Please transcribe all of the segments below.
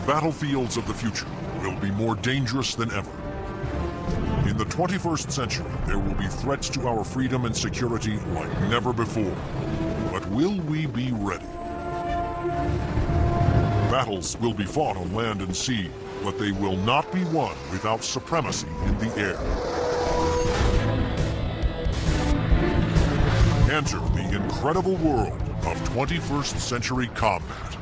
battlefields of the future will be more dangerous than ever. In the 21st century, there will be threats to our freedom and security like never before. But will we be ready? Battles will be fought on land and sea, but they will not be won without supremacy in the air. Enter the incredible world of 21st century combat.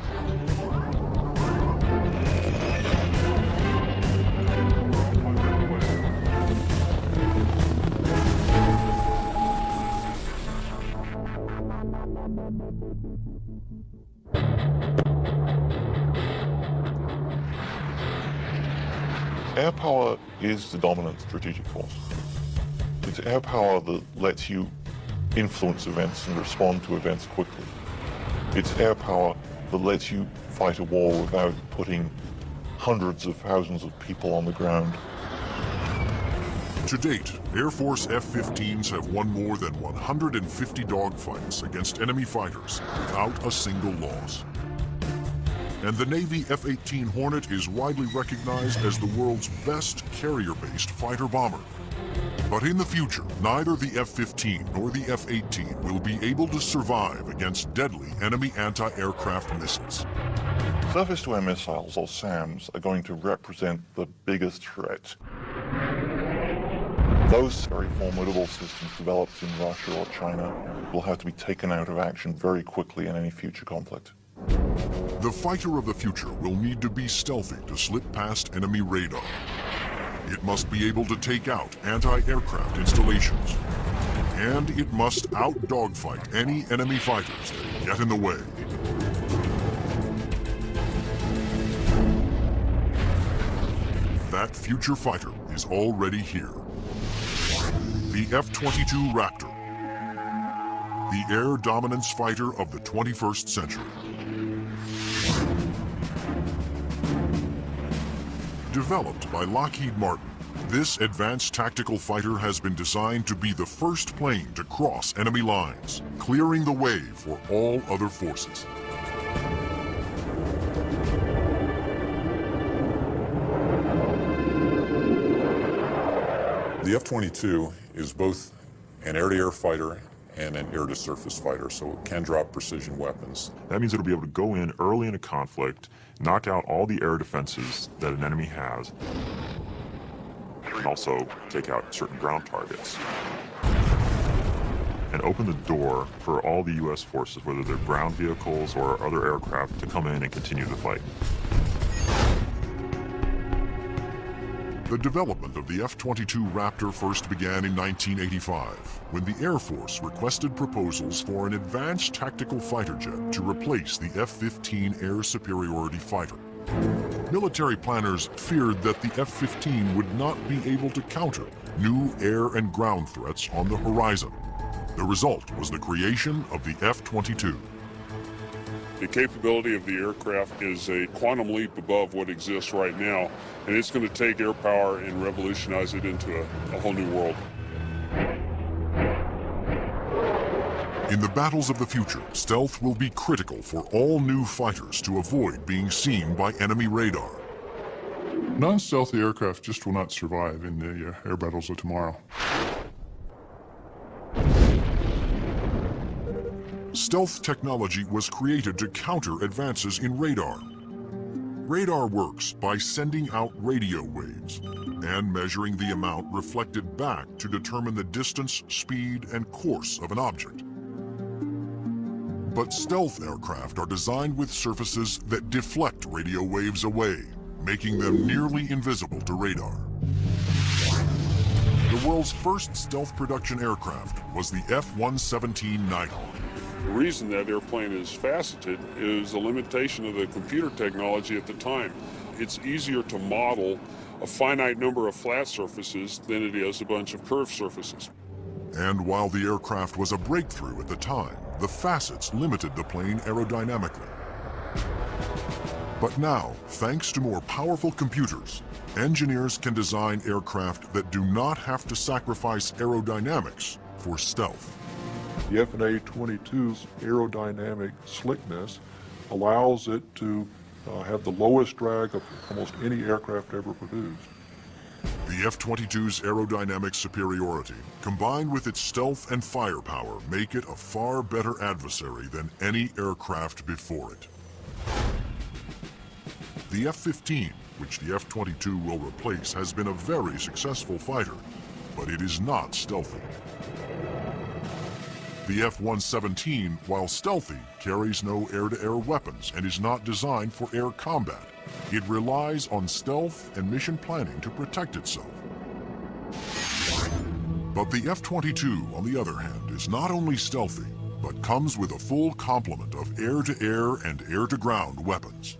Air power is the dominant strategic force. It's air power that lets you influence events and respond to events quickly. It's air power that lets you fight a war without putting hundreds of thousands of people on the ground. To date, Air Force F-15s have won more than 150 dogfights against enemy fighters without a single loss. And the Navy F-18 Hornet is widely recognized as the world's best carrier-based fighter bomber. But in the future, neither the F-15 nor the F-18 will be able to survive against deadly enemy anti-aircraft missiles. Surface-to-air missiles, or SAMs, are going to represent the biggest threat. Those very formidable systems developed in Russia or China will have to be taken out of action very quickly in any future conflict. The fighter of the future will need to be stealthy to slip past enemy radar. It must be able to take out anti-aircraft installations. And it must out-dogfight any enemy fighters that get in the way. That future fighter is already here. The F-22 Raptor. The air dominance fighter of the 21st century. Developed by Lockheed Martin, this advanced tactical fighter has been designed to be the first plane to cross enemy lines, clearing the way for all other forces. The F-22 is both an air-to-air fighter and an air-to-surface fighter, so it can drop precision weapons. That means it'll be able to go in early in a conflict, knock out all the air defenses that an enemy has, and also take out certain ground targets. And open the door for all the U.S. forces, whether they're ground vehicles or other aircraft, to come in and continue the fight. The development of the F-22 Raptor first began in 1985, when the Air Force requested proposals for an advanced tactical fighter jet to replace the F-15 air superiority fighter. Military planners feared that the F-15 would not be able to counter new air and ground threats on the horizon. The result was the creation of the F-22. The capability of the aircraft is a quantum leap above what exists right now, and it's going to take air power and revolutionize it into a whole new world. In the battles of the future, stealth will be critical for all new fighters to avoid being seen by enemy radar. Non-stealthy aircraft just will not survive in the air battles of tomorrow. Stealth technology was created to counter advances in radar. Radar works by sending out radio waves and measuring the amount reflected back to determine the distance, speed, and course of an object. But stealth aircraft are designed with surfaces that deflect radio waves away, making them nearly invisible to radar. The world's first stealth production aircraft was the F-117 Nighthawk. The reason that airplane is faceted is a limitation of the computer technology at the time. It's easier to model a finite number of flat surfaces than it is a bunch of curved surfaces. And while the aircraft was a breakthrough at the time, the facets limited the plane aerodynamically. But now, thanks to more powerful computers, engineers can design aircraft that do not have to sacrifice aerodynamics for stealth. The F/A-22's aerodynamic slickness allows it to have the lowest drag of almost any aircraft ever produced. The F-22's aerodynamic superiority, combined with its stealth and firepower, make it a far better adversary than any aircraft before it. The F-15, which the F-22 will replace, has been a very successful fighter, but it is not stealthy. The F-117, while stealthy, carries no air-to-air weapons and is not designed for air combat. It relies on stealth and mission planning to protect itself. But the F-22, on the other hand, is not only stealthy, but comes with a full complement of air-to-air and air-to-ground weapons.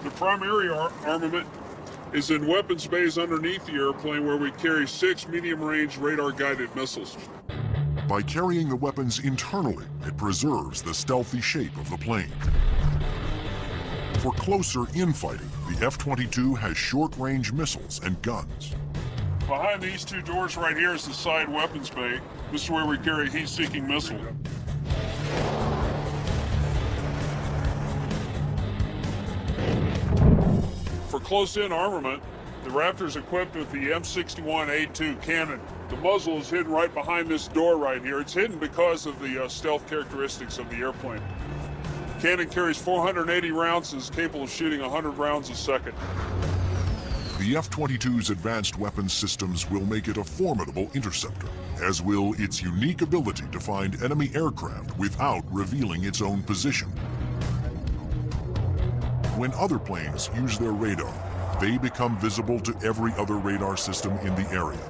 The primary armament is in weapons bays underneath the airplane, where we carry 6 medium-range radar-guided missiles. By carrying the weapons internally, it preserves the stealthy shape of the plane. For closer infighting, the F-22 has short-range missiles and guns. Behind these two doors right here is the side weapons bay. This is where we carry heat-seeking missiles. For close-in armament, the Raptor is equipped with the M61A2 cannon. The muzzle is hidden right behind this door right here. It's hidden because of the stealth characteristics of the airplane. Cannon carries 480 rounds and is capable of shooting 100 rounds a second. The F-22's advanced weapons systems will make it a formidable interceptor, as will its unique ability to find enemy aircraft without revealing its own position. When other planes use their radar, they become visible to every other radar system in the area.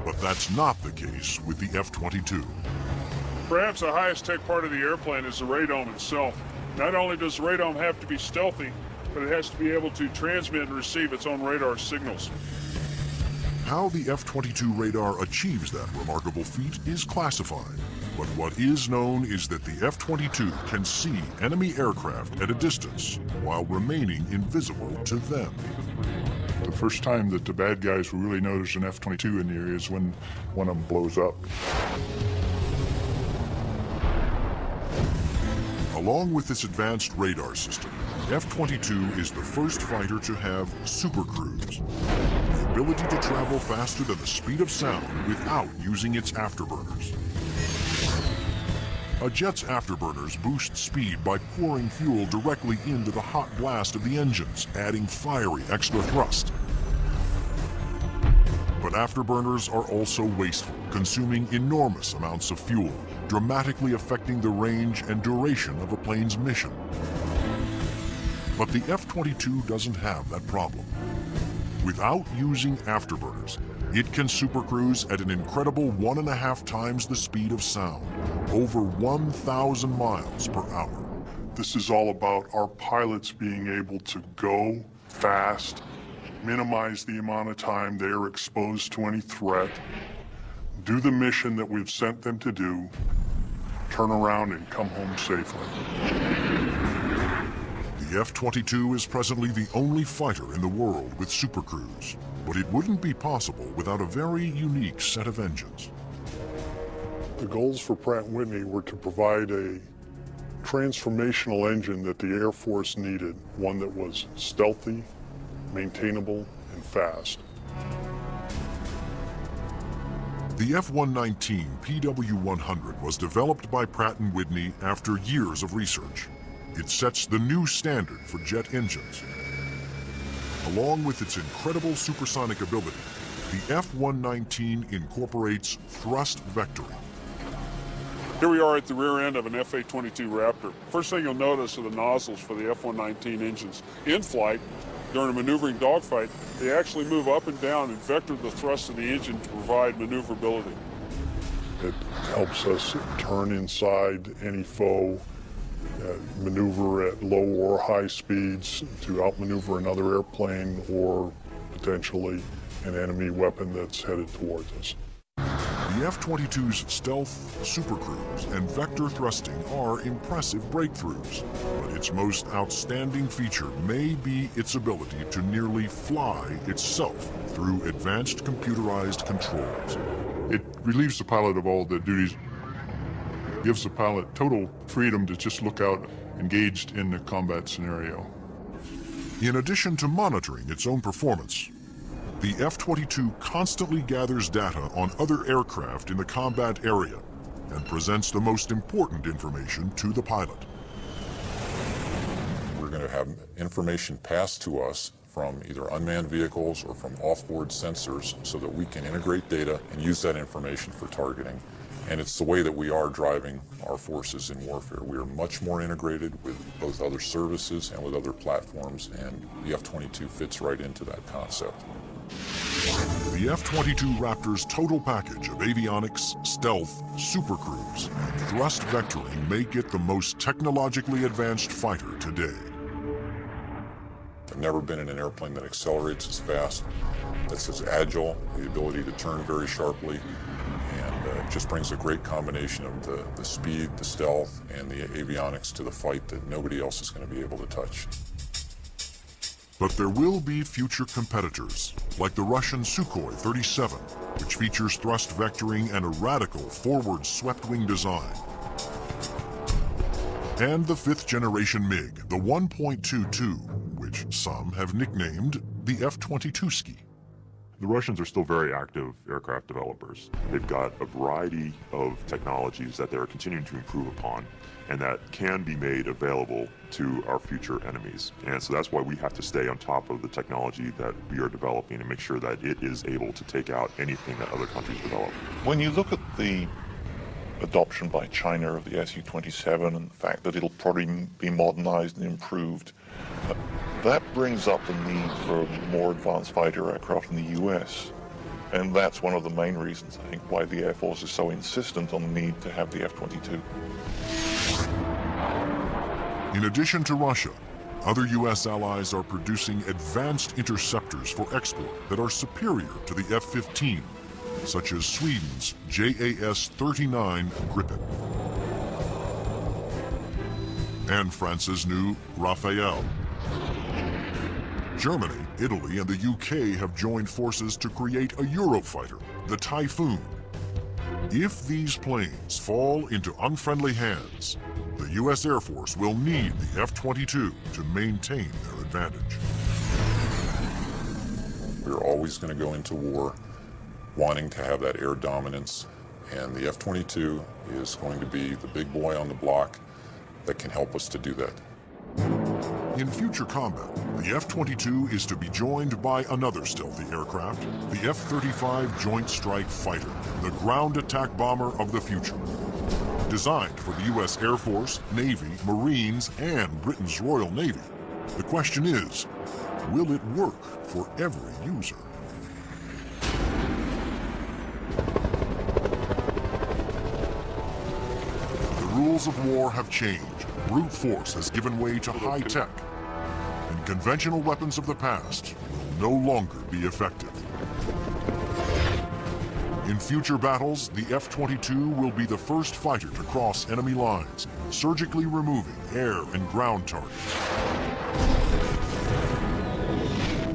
But that's not the case with the F-22. Perhaps the highest tech part of the airplane is the radome itself. Not only does the radome have to be stealthy, but it has to be able to transmit and receive its own radar signals. How the F-22 radar achieves that remarkable feat is classified. But what is known is that the F-22 can see enemy aircraft at a distance while remaining invisible to them. The first time that the bad guys will really notice an F-22 in the area is when one of them blows up. Along with this advanced radar system, F-22 is the first fighter to have supercruise, the ability to travel faster than the speed of sound without using its afterburners. A jet's afterburners boost speed by pouring fuel directly into the hot blast of the engines, adding fiery extra thrust. But afterburners are also wasteful, consuming enormous amounts of fuel, dramatically affecting the range and duration of a plane's mission. But the F-22 doesn't have that problem. Without using afterburners, it can supercruise at an incredible 1.5 times the speed of sound, over 1,000 miles per hour. This is all about our pilots being able to go fast, minimize the amount of time they are exposed to any threat, do the mission that we've sent them to do, turn around and come home safely. The F-22 is presently the only fighter in the world with supercruise, but it wouldn't be possible without a very unique set of engines. The goals for Pratt & Whitney were to provide a transformational engine that the Air Force needed, one that was stealthy, maintainable, and fast. The F-119 PW100 was developed by Pratt & Whitney after years of research. It sets the new standard for jet engines. Along with its incredible supersonic ability, the F-119 incorporates thrust vectoring. Here we are at the rear end of an F-A-22 Raptor. First thing you'll notice are the nozzles for the F-119 engines. In flight, during a maneuvering dogfight, they actually move up and down and vector the thrust of the engine to provide maneuverability. It helps us turn inside any foe, maneuver at low or high speeds to outmaneuver another airplane or potentially an enemy weapon that's headed towards us. The F-22's stealth, supercruise, and vector thrusting are impressive breakthroughs, but its most outstanding feature may be its ability to nearly fly itself through advanced computerized controls. It relieves the pilot of all the duties, gives the pilot total freedom to just look out engaged in the combat scenario. In addition to monitoring its own performance, the F-22 constantly gathers data on other aircraft in the combat area and presents the most important information to the pilot. We're going to have information passed to us from either unmanned vehicles or from off-board sensors so that we can integrate data and use that information for targeting. And it's the way that we are driving our forces in warfare. We are much more integrated with both other services and with other platforms, and the F-22 fits right into that concept. The F-22 Raptor's total package of avionics, stealth, supercruise, and thrust vectoring make it the most technologically advanced fighter today. I've never been in an airplane that accelerates as fast, that's as agile, the ability to turn very sharply, and it just brings a great combination of the speed, the stealth, and the avionics to the fight that nobody else is going to be able to touch. But there will be future competitors, like the Russian Sukhoi 37, which features thrust vectoring and a radical forward swept-wing design. And the fifth-generation MiG, the 1.22, which some have nicknamed the F-22ski. The Russians are still very active aircraft developers. They've got a variety of technologies that they're continuing to improve upon and that can be made available to our future enemies. And so that's why we have to stay on top of the technology that we are developing and make sure that it is able to take out anything that other countries develop. When you look at the adoption by China of the Su-27 and the fact that it'll probably be modernized and improved, that brings up the need for more advanced fighter aircraft in the US. And that's one of the main reasons, I think, why the Air Force is so insistent on the need to have the F-22. In addition to Russia, other U.S. allies are producing advanced interceptors for export that are superior to the F-15, such as Sweden's JAS-39 Gripen and France's new Rafale. Germany, Italy, and the UK have joined forces to create a Eurofighter, the Typhoon. If these planes fall into unfriendly hands, the U.S. Air Force will need the F-22 to maintain their advantage. We're always going to go into war wanting to have that air dominance, and the F-22 is going to be the big boy on the block that can help us to do that. In future combat, the F-22 is to be joined by another stealthy aircraft, the F-35 Joint Strike Fighter, the ground attack bomber of the future. Designed for the U.S. Air Force, Navy, Marines, and Britain's Royal Navy, the question is, will it work for every user? The rules of war have changed. Brute force has given way to high tech, and conventional weapons of the past will no longer be effective. In future battles, the F-22 will be the first fighter to cross enemy lines, surgically removing air and ground targets.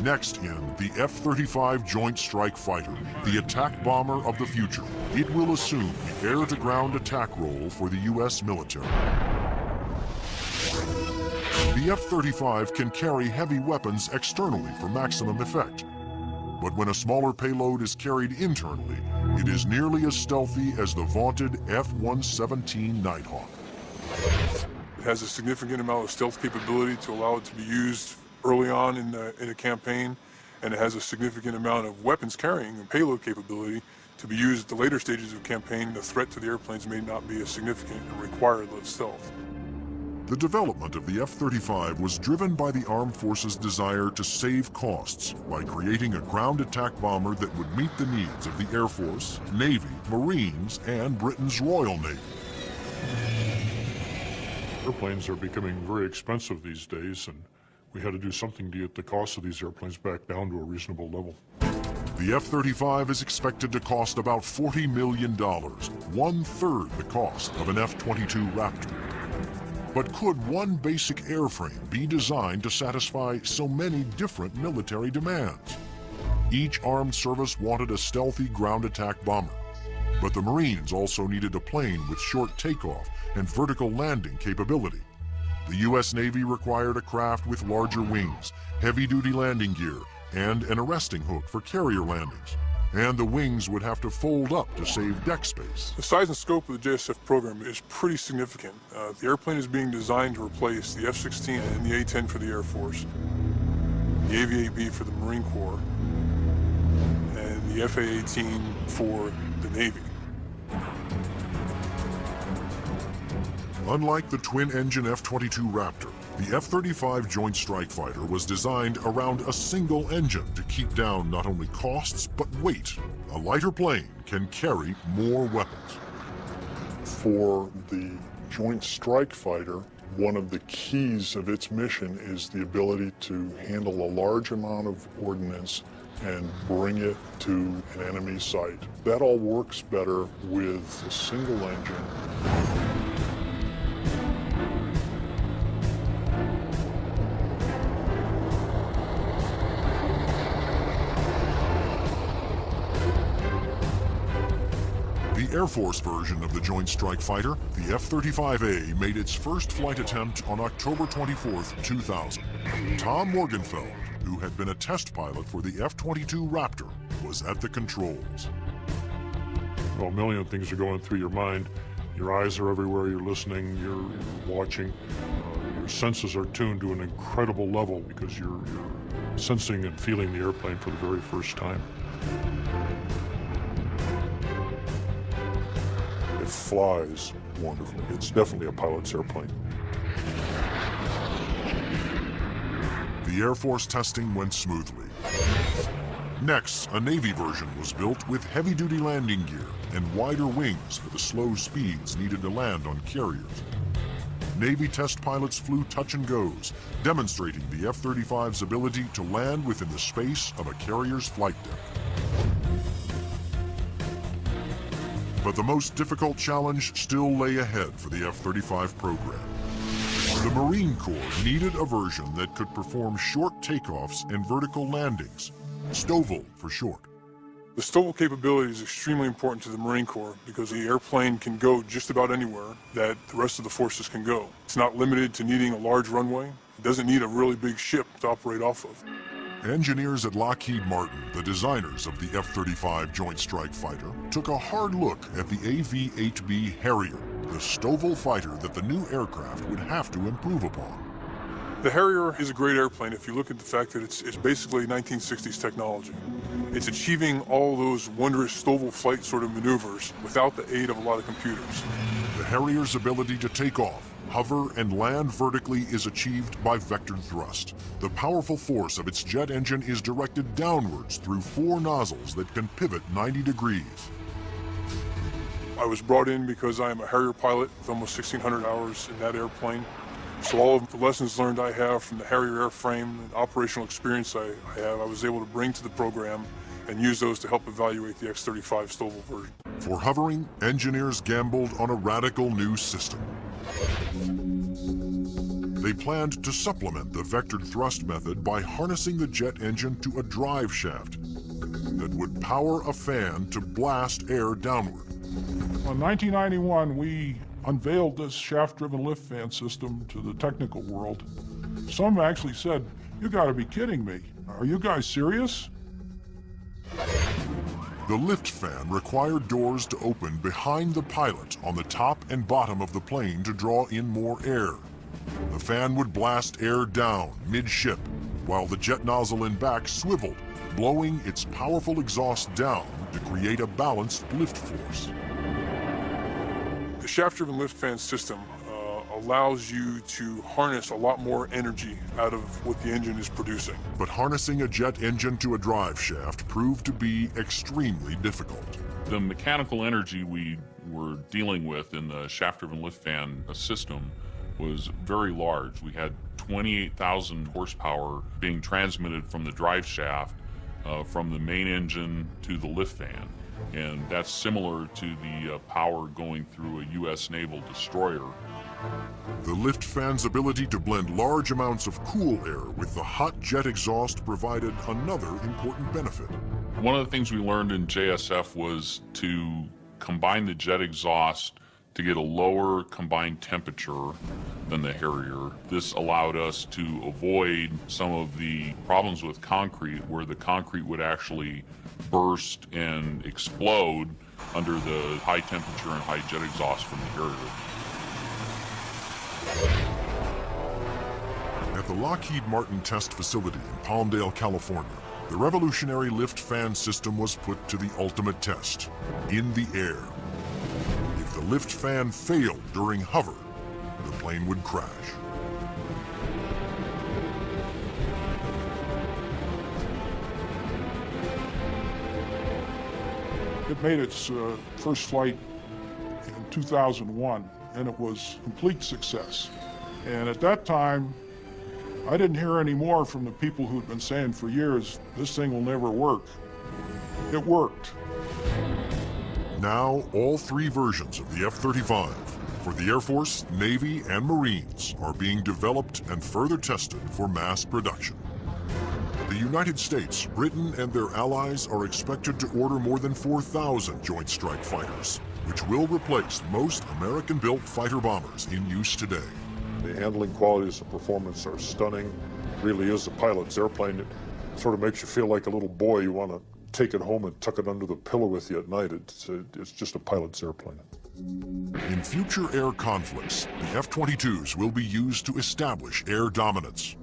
Next in the F-35 Joint Strike Fighter, the attack bomber of the future. It will assume the air-to-ground attack role for the U.S. military. The F-35 can carry heavy weapons externally for maximum effect. But when a smaller payload is carried internally, it is nearly as stealthy as the vaunted F-117 Nighthawk. It has a significant amount of stealth capability to allow it to be used early on in a campaign, and it has a significant amount of weapons carrying and payload capability to be used at the later stages of campaign. The threat to the airplanes may not be as significant and require less stealth. The development of the F-35 was driven by the Armed Forces' desire to save costs by creating a ground attack bomber that would meet the needs of the Air Force, Navy, Marines, and Britain's Royal Navy. Airplanes are becoming very expensive these days, and we had to do something to get the cost of these airplanes back down to a reasonable level. The F-35 is expected to cost about $40 million, one-third the cost of an F-22 Raptor. But could one basic airframe be designed to satisfy so many different military demands? Each armed service wanted a stealthy ground attack bomber, but the Marines also needed a plane with short takeoff and vertical landing capability. The U.S. Navy required a craft with larger wings, heavy-duty landing gear, and an arresting hook for carrier landings. And the wings would have to fold up to save deck space. The size and scope of the JSF program is pretty significant. The airplane is being designed to replace the F-16 and the A-10 for the Air Force, the AV-8B for the Marine Corps, and the FA-18 for the Navy. Unlike the twin-engine F-22 Raptor, the F-35 Joint Strike Fighter was designed around a single engine to keep down not only costs, but weight. A lighter plane can carry more weapons. For the Joint Strike Fighter, one of the keys of its mission is the ability to handle a large amount of ordnance and bring it to an enemy site. That all works better with a single engine. The Air Force version of the Joint Strike Fighter, the F-35A, made its first flight attempt on October 24, 2000. Tom Morgenfeld, who had been a test pilot for the F-22 Raptor, was at the controls. Well, a million things are going through your mind. Your eyes are everywhere, you're listening, you're watching. Your senses are tuned to an incredible level because you're sensing and feeling the airplane for the very first time. It flies wonderfully. It's definitely a pilot's airplane. The Air Force testing went smoothly. Next, a Navy version was built with heavy-duty landing gear and wider wings for the slow speeds needed to land on carriers. Navy test pilots flew touch-and-goes, demonstrating the F-35's ability to land within the space of a carrier's flight deck. But the most difficult challenge still lay ahead for the F-35 program. The Marine Corps needed a version that could perform short takeoffs and vertical landings, STOVL for short. The STOVL capability is extremely important to the Marine Corps because the airplane can go just about anywhere that the rest of the forces can go. It's not limited to needing a large runway. It doesn't need a really big ship to operate off of. Engineers at Lockheed Martin, the designers of the F-35 Joint Strike Fighter, took a hard look at the AV-8B Harrier, the STOVL fighter that the new aircraft would have to improve upon. The Harrier is a great airplane if you look at the fact that it's basically 1960s technology. It's achieving all those wondrous STOVL flight sort of maneuvers without the aid of a lot of computers. The Harrier's ability to take off, hover, and land vertically is achieved by vectored thrust. The powerful force of its jet engine is directed downwards through 4 nozzles that can pivot 90 degrees. I was brought in because I am a Harrier pilot with almost 1,600 hours in that airplane. So all of the lessons learned I have from the Harrier airframe and operational experience I have, I was able to bring to the program and use those to help evaluate the X-35 STOVL version. For hovering, engineers gambled on a radical new system. They planned to supplement the vectored thrust method by harnessing the jet engine to a drive shaft that would power a fan to blast air downward. In 1991, we unveiled this shaft-driven lift fan system to the technical world. Some actually said, "You gotta be kidding me. Are you guys serious?" The lift fan required doors to open behind the pilot on the top and bottom of the plane to draw in more air. The fan would blast air down mid-ship, while the jet nozzle in back swiveled, blowing its powerful exhaust down to create a balanced lift force. The shaft-driven lift fan system allows you to harness a lot more energy out of what the engine is producing. But harnessing a jet engine to a drive shaft proved to be extremely difficult. The mechanical energy we were dealing with in the shaft-driven lift fan system was very large. We had 28,000 horsepower being transmitted from the drive shaft from the main engine to the lift fan. And that's similar to the power going through a U.S. naval destroyer. The lift fan's ability to blend large amounts of cool air with the hot jet exhaust provided another important benefit. One of the things we learned in JSF was to combine the jet exhaust to get a lower combined temperature than the Harrier. This allowed us to avoid some of the problems with concrete, where the concrete would actually burst and explode under the high temperature and high jet exhaust from the Harrier. At the Lockheed Martin test facility in Palmdale, California, the revolutionary lift fan system was put to the ultimate test, in the air. If the lift fan failed during hover, the plane would crash. It made its first flight in 2001, and it was a complete success. And at that time, I didn't hear any more from the people who'd been saying for years, this thing will never work. It worked. Now, all three versions of the F-35 for the Air Force, Navy, and Marines are being developed and further tested for mass production. The United States, Britain, and their allies are expected to order more than 4,000 Joint Strike Fighters, which will replace most American-built fighter bombers in use today. The handling qualities of performance are stunning. It really is a pilot's airplane. It sort of makes you feel like a little boy. You want to take it home and tuck it under the pillow with you at night. It's just a pilot's airplane. In future air conflicts, the F-22s will be used to establish air dominance.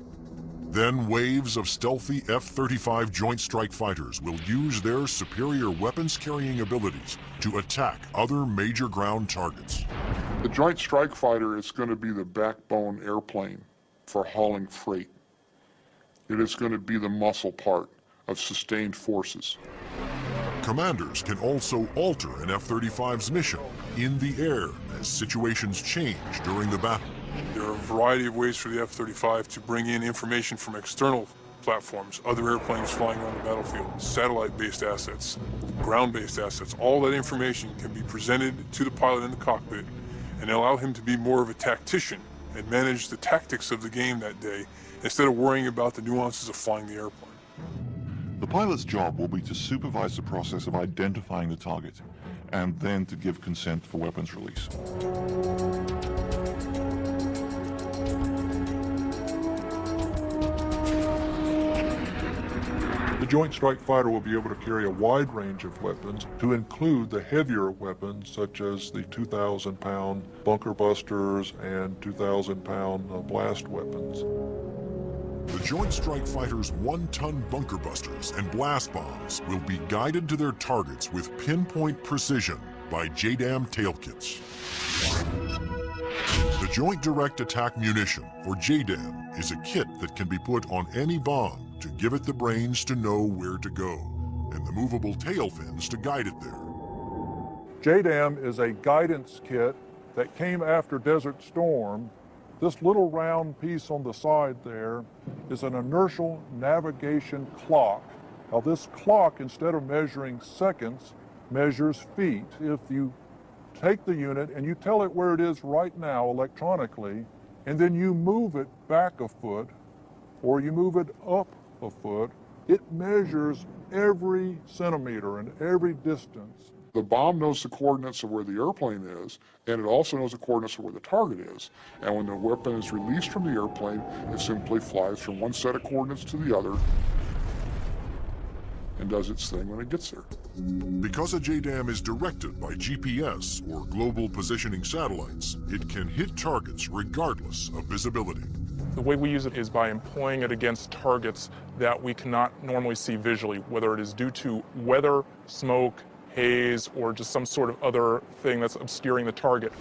Then waves of stealthy F-35 Joint Strike Fighters will use their superior weapons-carrying abilities to attack other major ground targets. The Joint Strike Fighter is going to be the backbone airplane for hauling freight. It is going to be the muscle part of sustained forces. Commanders can also alter an F-35's mission in the air as situations change during the battle. There are a variety of ways for the F-35 to bring in information from external platforms, other airplanes flying around the battlefield, satellite-based assets, ground-based assets. All that information can be presented to the pilot in the cockpit and allow him to be more of a tactician and manage the tactics of the game that day instead of worrying about the nuances of flying the airplane. The pilot's job will be to supervise the process of identifying the target and then to give consent for weapons release. The Joint Strike Fighter will be able to carry a wide range of weapons, to include the heavier weapons such as the 2,000-pound bunker busters and 2,000-pound blast weapons. The Joint Strike Fighter's 1-ton bunker busters and blast bombs will be guided to their targets with pinpoint precision by JDAM tail kits. The Joint Direct Attack Munition, or JDAM, is a kit that can be put on any bomb to give it the brains to know where to go, and the movable tail fins to guide it there. JDAM is a guidance kit that came after Desert Storm. This little round piece on the side there is an inertial navigation clock. Now this clock, instead of measuring seconds, measures feet. If you take the unit and you tell it where it is right now electronically, and then you move it back a foot, or you move it up a foot, it measures every centimeter and every distance. The bomb knows the coordinates of where the airplane is, and it also knows the coordinates of where the target is. And when the weapon is released from the airplane, it simply flies from one set of coordinates to the other and does its thing when it gets there. Because a JDAM is directed by GPS, or global positioning satellites, it can hit targets regardless of visibility. The way we use it is by employing it against targets that we cannot normally see visually, whether it is due to weather, smoke, haze, or just some sort of other thing that's obscuring the target.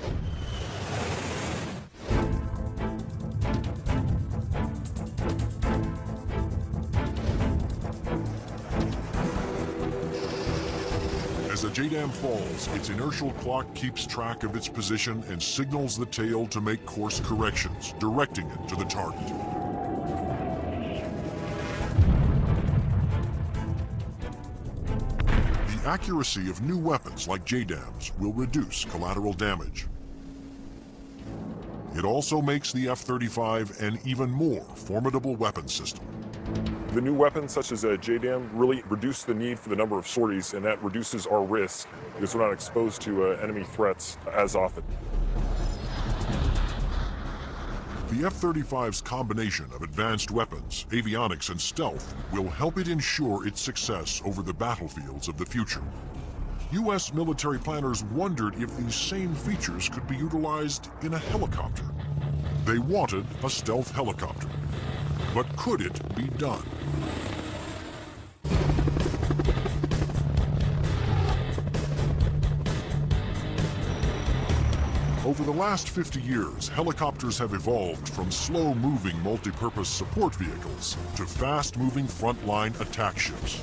As the JDAM falls, its inertial clock keeps track of its position and signals the tail to make course corrections, directing it to the target. The accuracy of new weapons like JDAMs will reduce collateral damage. It also makes the F-35 an even more formidable weapon system. The new weapons such as JDAM really reduce the need for the number of sorties, and that reduces our risk because we're not exposed to enemy threats as often. The F-35's combination of advanced weapons, avionics, and stealth will help it ensure its success over the battlefields of the future. U.S. military planners wondered if these same features could be utilized in a helicopter. They wanted a stealth helicopter. But could it be done? Over the last 50 years, helicopters have evolved from slow-moving multi-purpose support vehicles to fast-moving frontline attack ships.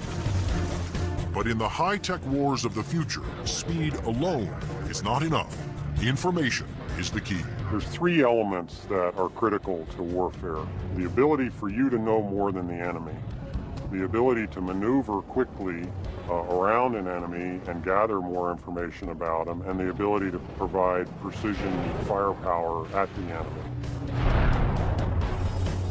But in the high-tech wars of the future, speed alone is not enough. Information is the key. There's three elements that are critical to warfare. The ability for you to know more than the enemy, the ability to maneuver quickly around an enemy and gather more information about them, and the ability to provide precision firepower at the enemy.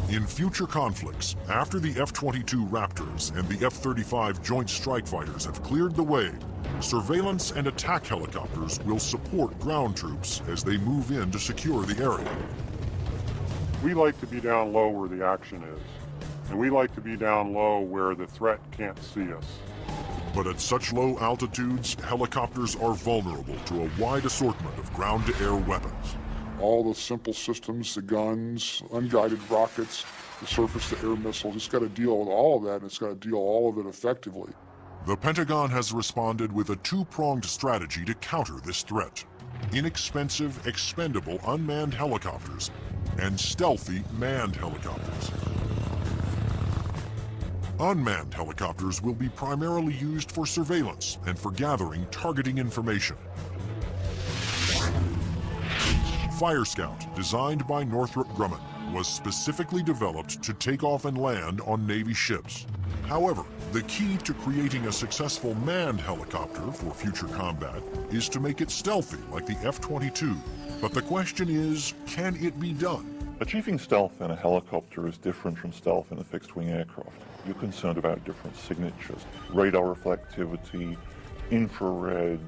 In future conflicts, after the F-22 Raptors and the F-35 Joint Strike Fighters have cleared the way, surveillance and attack helicopters will support ground troops as they move in to secure the area. We like to be down low where the action is, and we like to be down low where the threat can't see us. But at such low altitudes, helicopters are vulnerable to a wide assortment of ground-to-air weapons. All the simple systems, the guns, unguided rockets, the surface-to-air missiles, it's got to deal with all of that, and it's got to deal all of it effectively. The Pentagon has responded with a two-pronged strategy to counter this threat. Inexpensive, expendable unmanned helicopters and stealthy manned helicopters. Unmanned helicopters will be primarily used for surveillance and for gathering targeting information. Fire Scout, designed by Northrop Grumman, was specifically developed to take off and land on Navy ships. However, the key to creating a successful manned helicopter for future combat is to make it stealthy like the F-22. But the question is, can it be done? Achieving stealth in a helicopter is different from stealth in a fixed-wing aircraft. You're concerned about different signatures, radar reflectivity, infrared,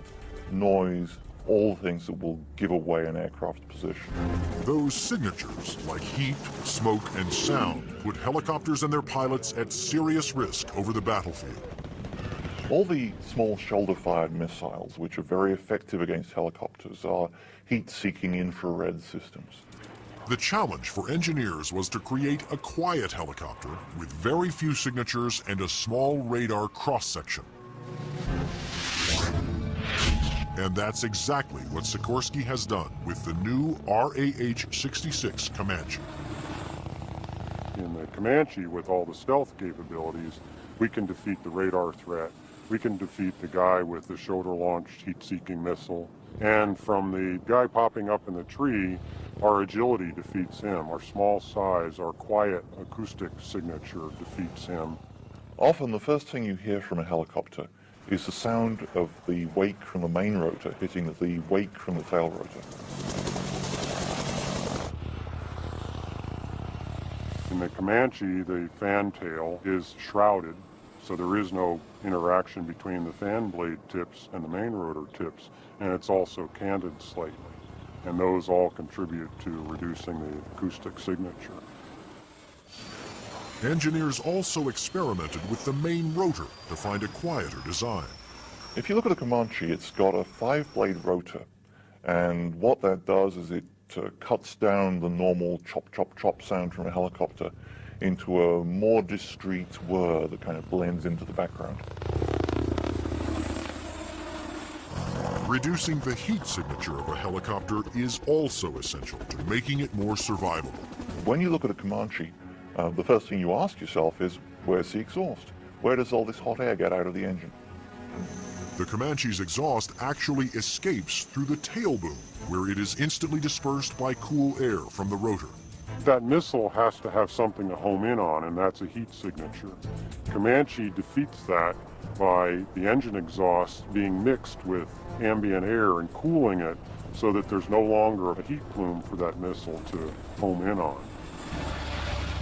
noise, all things that will give away an aircraft's position. Those signatures, like heat, smoke, and sound, put helicopters and their pilots at serious risk over the battlefield. All the small shoulder-fired missiles, which are very effective against helicopters, are heat-seeking infrared systems. The challenge for engineers was to create a quiet helicopter with very few signatures and a small radar cross-section. And that's exactly what Sikorsky has done with the new RAH-66 Comanche. In the Comanche, with all the stealth capabilities, we can defeat the radar threat. We can defeat the guy with the shoulder-launched heat-seeking missile. And from the guy popping up in the tree, our agility defeats him. Our small size, our quiet acoustic signature defeats him. Often the first thing you hear from a helicopter is the sound of the wake from the main rotor hitting the wake from the tail rotor. In the Comanche, the fan tail is shrouded, so there is no interaction between the fan blade tips and the main rotor tips, and it's also canted slightly. And those all contribute to reducing the acoustic signature. Engineers also experimented with the main rotor to find a quieter design. If you look at a Comanche, it's got a 5-blade rotor, and what that does is it cuts down the normal chop, chop, chop sound from a helicopter into a more discreet whir that kind of blends into the background. Reducing the heat signature of a helicopter is also essential to making it more survivable. When you look at a Comanche, the first thing you ask yourself is, where's the exhaust? Where does all this hot air get out of the engine? The Comanche's exhaust actually escapes through the tail boom, where it is instantly dispersed by cool air from the rotor. That missile has to have something to home in on, and that's a heat signature. Comanche defeats that by the engine exhaust being mixed with ambient air and cooling it so that there's no longer a heat plume for that missile to home in on.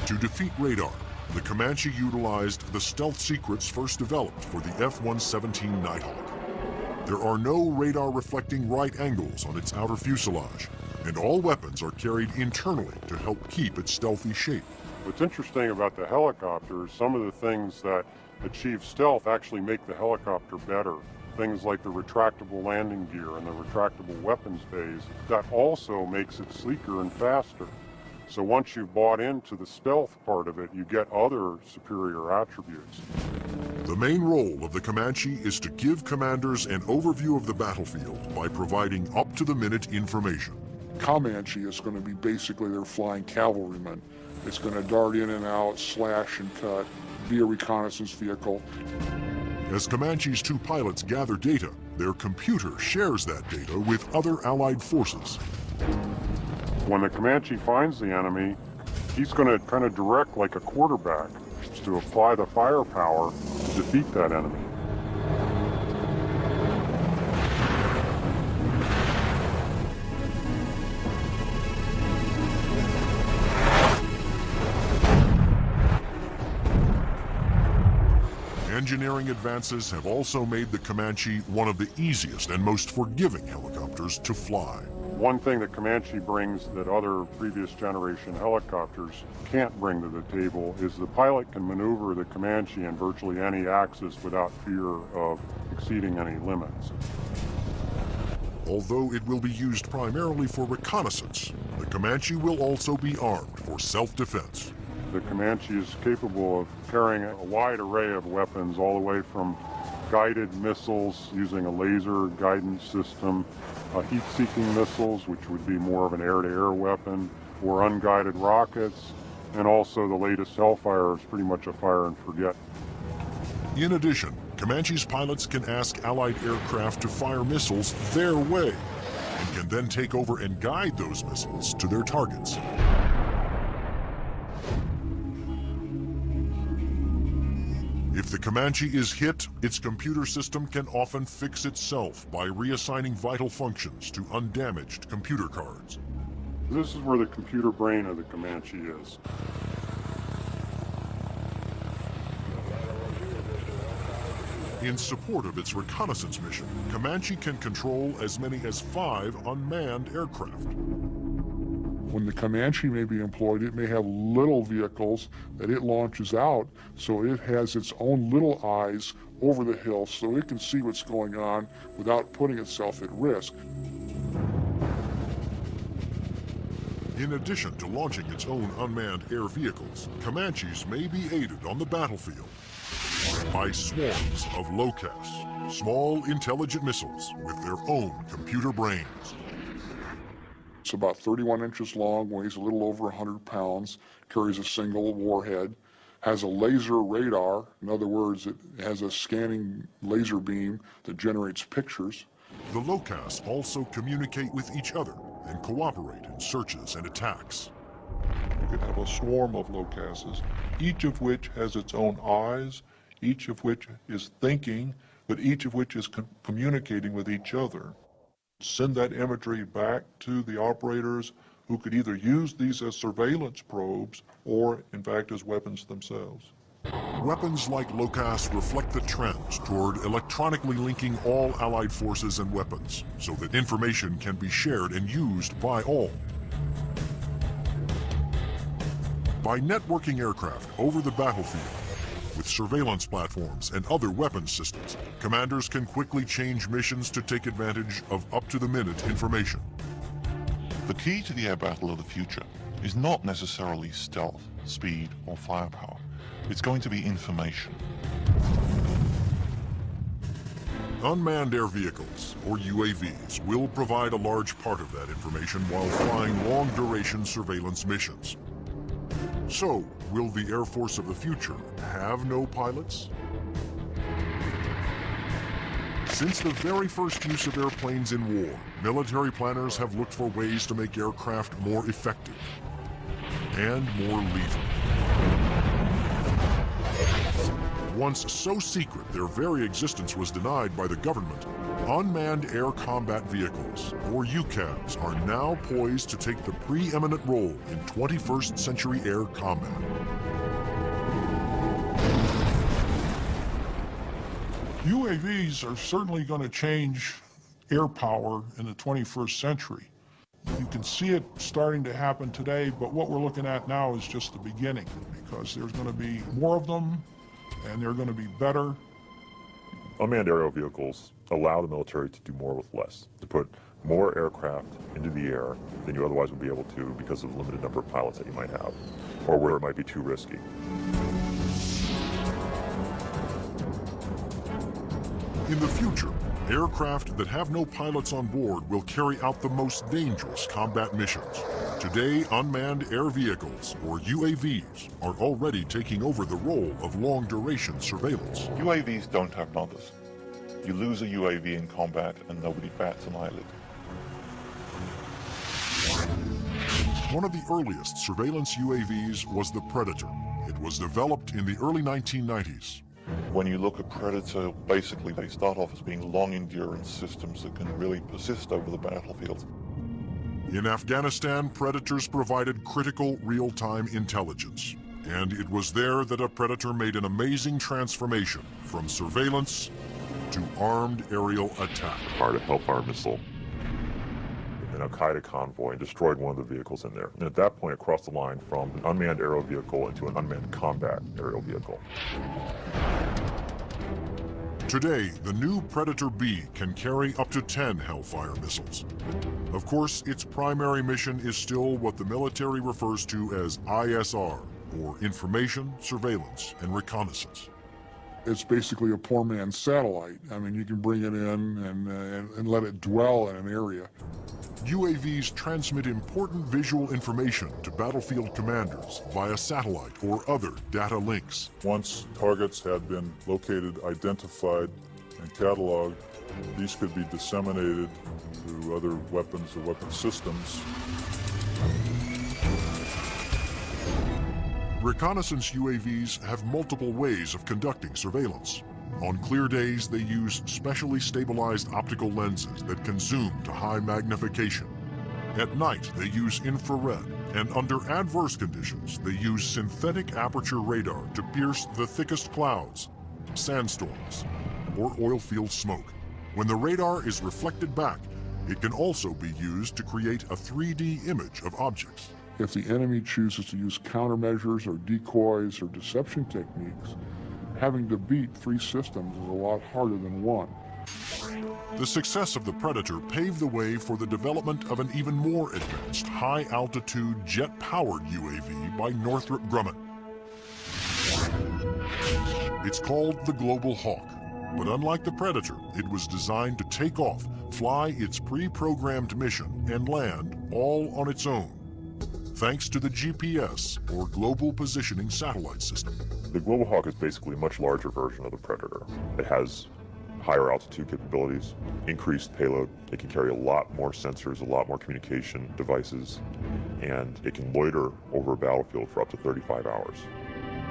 To defeat radar, the Comanche utilized the stealth secrets first developed for the F-117 Nighthawk. There are no radar-reflecting right angles on its outer fuselage, and all weapons are carried internally to help keep its stealthy shape. What's interesting about the helicopter is some of the things that achieve stealth actually make the helicopter better. Things like the retractable landing gear and the retractable weapons bays, that also makes it sleeker and faster. So once you've bought into the stealth part of it, you get other superior attributes. The main role of the Comanche is to give commanders an overview of the battlefield by providing up-to-the-minute information. Comanche is going to be basically their flying cavalryman. It's going to dart in and out, slash and cut, be a reconnaissance vehicle. As Comanche's two pilots gather data, their computer shares that data with other Allied forces. When the Comanche finds the enemy, he's going to kind of direct like a quarterback to apply the firepower to defeat that enemy. Engineering advances have also made the Comanche one of the easiest and most forgiving helicopters to fly. One thing that Comanche brings that other previous generation helicopters can't bring to the table is the pilot can maneuver the Comanche in virtually any axis without fear of exceeding any limits. Although it will be used primarily for reconnaissance, the Comanche will also be armed for self-defense. The Comanche is capable of carrying a wide array of weapons, all the way from guided missiles using a laser guidance system, heat-seeking missiles, which would be more of an air-to-air weapon, or unguided rockets, and also the latest Hellfire is pretty much a fire and forget. In addition, Comanche's pilots can ask Allied aircraft to fire missiles their way, and can then take over and guide those missiles to their targets. If the Comanche is hit, its computer system can often fix itself by reassigning vital functions to undamaged computer cards. This is where the computer brain of the Comanche is. In support of its reconnaissance mission, Comanche can control as many as 5 unmanned aircraft. When the Comanche may be employed, it may have little vehicles that it launches out, so it has its own little eyes over the hill so it can see what's going on without putting itself at risk. In addition to launching its own unmanned air vehicles, Comanches may be aided on the battlefield by swarms of LOCAS, small intelligent missiles with their own computer brains. It's about 31 inches long, weighs a little over 100 pounds, carries a single warhead, has a laser radar. In other words, it has a scanning laser beam that generates pictures. The LOCAS also communicate with each other and cooperate in searches and attacks. You could have a swarm of LOCASes, each of which has its own eyes, each of which is thinking, but each of which is communicating with each other. Send that imagery back to the operators who could either use these as surveillance probes or, in fact, as weapons themselves. Weapons like LOCAS reflect the trends toward electronically linking all Allied forces and weapons so that information can be shared and used by all. By networking aircraft over the battlefield, with surveillance platforms and other weapons systems, commanders can quickly change missions to take advantage of up-to-the-minute information. The key to the air battle of the future is not necessarily stealth, speed, or firepower. It's going to be information. Unmanned air vehicles, or UAVs, will provide a large part of that information while flying long-duration surveillance missions. So, will the Air Force of the future have no pilots? Since the very first use of airplanes in war, military planners have looked for ways to make aircraft more effective and more lethal. Once so secret their very existence was denied by the government, unmanned air combat vehicles, or UCAVs, are now poised to take the preeminent role in 21st century air combat. UAVs are certainly going to change air power in the 21st century. You can see it starting to happen today, but what we're looking at now is just the beginning, because there's going to be more of them, and they're going to be better. Unmanned aerial vehicles allow the military to do more with less, to put more aircraft into the air than you otherwise would be able to because of the limited number of pilots that you might have, or where it might be too risky. In the future, aircraft that have no pilots on board will carry out the most dangerous combat missions. Today, unmanned air vehicles, or UAVs, are already taking over the role of long-duration surveillance. UAVs don't have mothers. You lose a UAV in combat and nobody bats an eyelid. One of the earliest surveillance UAVs was the Predator. It was developed in the early 1990s. When you look at Predator, basically they start off as being long-endurance systems that can really persist over the battlefield. In Afghanistan, Predators provided critical real-time intelligence. And it was there that a Predator made an amazing transformation from surveillance to armed aerial attack. Fired a Hellfire missile, an Al-Qaeda convoy, and destroyed one of the vehicles in there. And at that point, it crossed the line from an unmanned aerial vehicle into an unmanned combat aerial vehicle. Today, the new Predator B can carry up to 10 Hellfire missiles. Of course, its primary mission is still what the military refers to as ISR, or Information, Surveillance, and Reconnaissance. It's basically a poor man's satellite. I mean, you can bring it in and let it dwell in an area. UAVs transmit important visual information to battlefield commanders via satellite or other data links. Once targets had been located, identified, and cataloged, these could be disseminated to other weapons or weapon systems. Reconnaissance UAVs have multiple ways of conducting surveillance. On clear days, they use specially stabilized optical lenses that can zoom to high magnification. At night, they use infrared, and under adverse conditions, they use synthetic aperture radar to pierce the thickest clouds, sandstorms, or oil field smoke. When the radar is reflected back, it can also be used to create a 3D image of objects. If the enemy chooses to use countermeasures or decoys or deception techniques, having to beat 3 systems is a lot harder than 1. The success of the Predator paved the way for the development of an even more advanced high-altitude jet-powered UAV by Northrop Grumman. It's called the Global Hawk, but unlike the Predator, it was designed to take off, fly its pre-programmed mission, and land all on its own, thanks to the GPS, or Global Positioning Satellite System. The Global Hawk is basically a much larger version of the Predator. It has higher altitude capabilities, increased payload. It can carry a lot more sensors, a lot more communication devices, and it can loiter over a battlefield for up to 35 hours.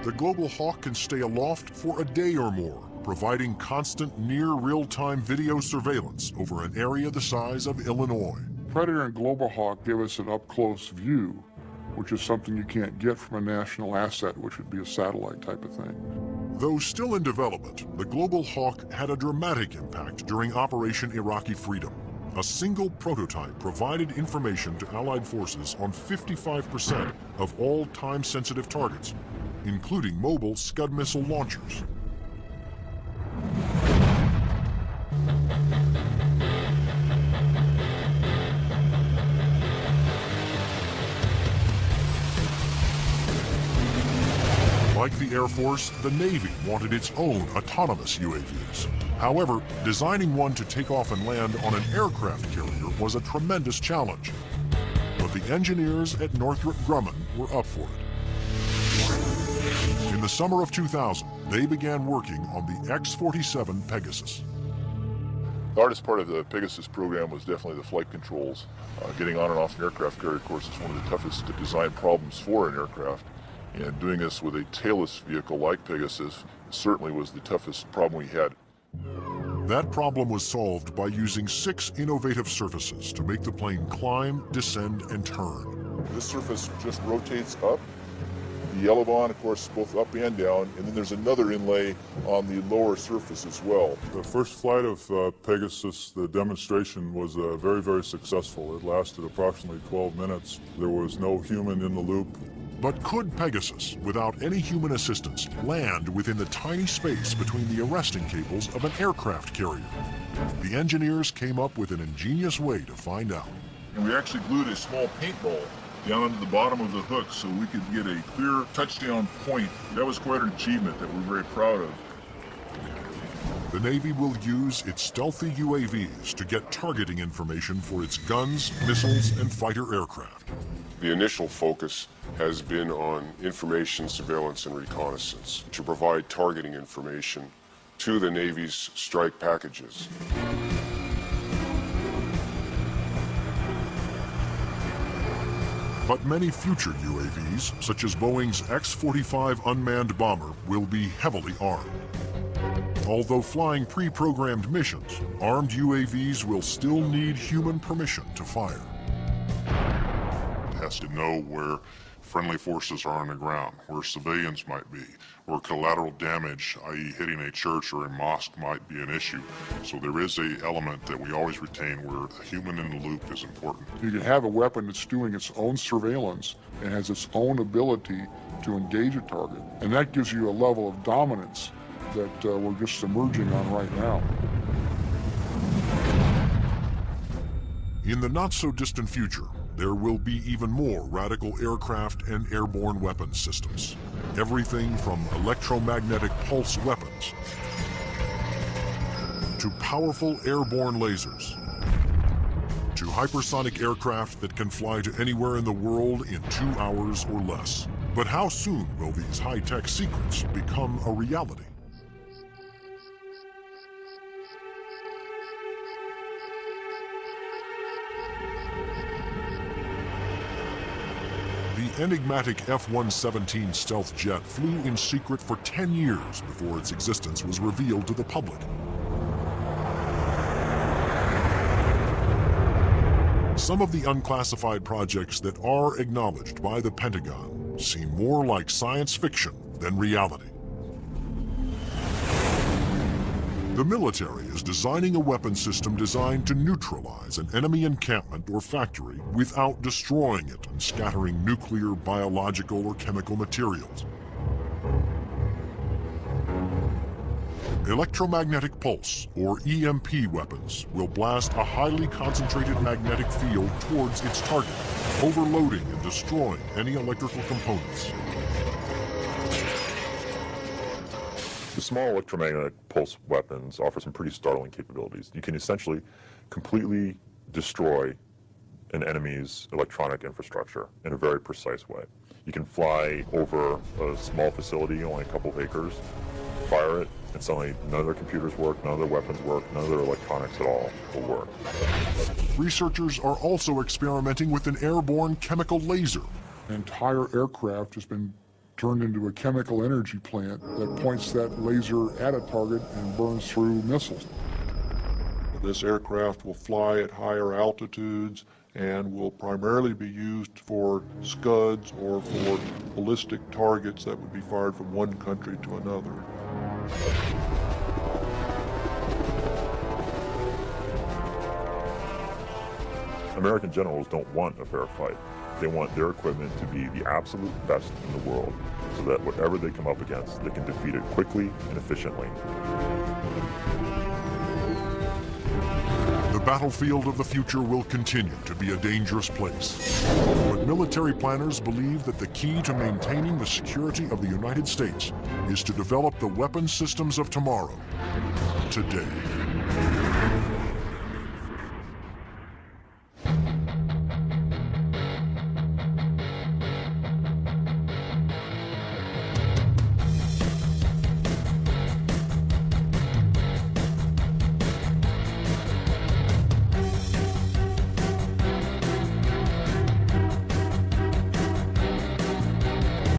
The Global Hawk can stay aloft for a day or more, providing constant near real-time video surveillance over an area the size of Illinois. Predator and Global Hawk give us an up-close view, which is something you can't get from a national asset, which would be a satellite type of thing. Though still in development, the Global Hawk had a dramatic impact during Operation Iraqi Freedom. A single prototype provided information to Allied forces on 55% of all time-sensitive targets, including mobile Scud missile launchers. Like the Air Force, the Navy wanted its own autonomous UAVs. However, designing one to take off and land on an aircraft carrier was a tremendous challenge. But the engineers at Northrop Grumman were up for it. In the summer of 2000, they began working on the X-47 Pegasus. The hardest part of the Pegasus program was definitely the flight controls. Getting on and off an aircraft carrier, of course, is one of the toughest design problems for an aircraft. And doing this with a tailless vehicle like Pegasus certainly was the toughest problem we had. That problem was solved by using 6 innovative surfaces to make the plane climb, descend, and turn. This surface just rotates up. the elevon, of course, both up and down, and then there's another inlay on the lower surface as well. The first flight of Pegasus, the demonstration was very, very successful. It lasted approximately 12 minutes. There was no human in the loop. But could Pegasus, without any human assistance, land within the tiny space between the arresting cables of an aircraft carrier? The engineers came up with an ingenious way to find out. And we actually glued a small paintball down into the bottom of the hook so we could get a clear touchdown point. That was quite an achievement that we're very proud of. The Navy will use its stealthy UAVs to get targeting information for its guns, missiles, and fighter aircraft. The initial focus has been on information, surveillance, and reconnaissance to provide targeting information to the Navy's strike packages. But many future UAVs, such as Boeing's X-45 unmanned bomber, will be heavily armed. Although flying pre-programmed missions, armed UAVs will still need human permission to fire. It has to know where friendly forces are on the ground, where civilians might be, where collateral damage, i.e. hitting a church or a mosque, might be an issue. So there is an element that we always retain where a human in the loop is important. You can have a weapon that's doing its own surveillance and has its own ability to engage a target. And that gives you a level of dominance that we're just emerging on right now. In the not-so-distant future, there will be even more radical aircraft and airborne weapons systems. Everything from electromagnetic pulse weapons to powerful airborne lasers to hypersonic aircraft that can fly to anywhere in the world in 2 hours or less. But how soon will these high-tech secrets become a reality? The enigmatic F-117 stealth jet flew in secret for 10 years before its existence was revealed to the public. Some of the unclassified projects that are acknowledged by the Pentagon seem more like science fiction than reality. The military is designing a weapon system designed to neutralize an enemy encampment or factory without destroying it and scattering nuclear, biological, or chemical materials. Electromagnetic pulse, or EMP weapons, will blast a highly concentrated magnetic field towards its target, overloading and destroying any electrical components. The small electromagnetic pulse weapons offer some pretty startling capabilities. You can essentially completely destroy an enemy's electronic infrastructure in a very precise way. You can fly over a small facility, only a couple of acres, fire it, and suddenly none of their computers work, none of their weapons work, none of their electronics at all will work. Researchers are also experimenting with an airborne chemical laser. An entire aircraft has been turned into a chemical energy plant that points that laser at a target and burns through missiles. This aircraft will fly at higher altitudes and will primarily be used for Scuds or for ballistic targets that would be fired from one country to another. American generals don't want a fair fight. They want their equipment to be the absolute best in the world, so that whatever they come up against, they can defeat it quickly and efficiently. The battlefield of the future will continue to be a dangerous place. But military planners believe that the key to maintaining the security of the United States is to develop the weapon systems of tomorrow, today.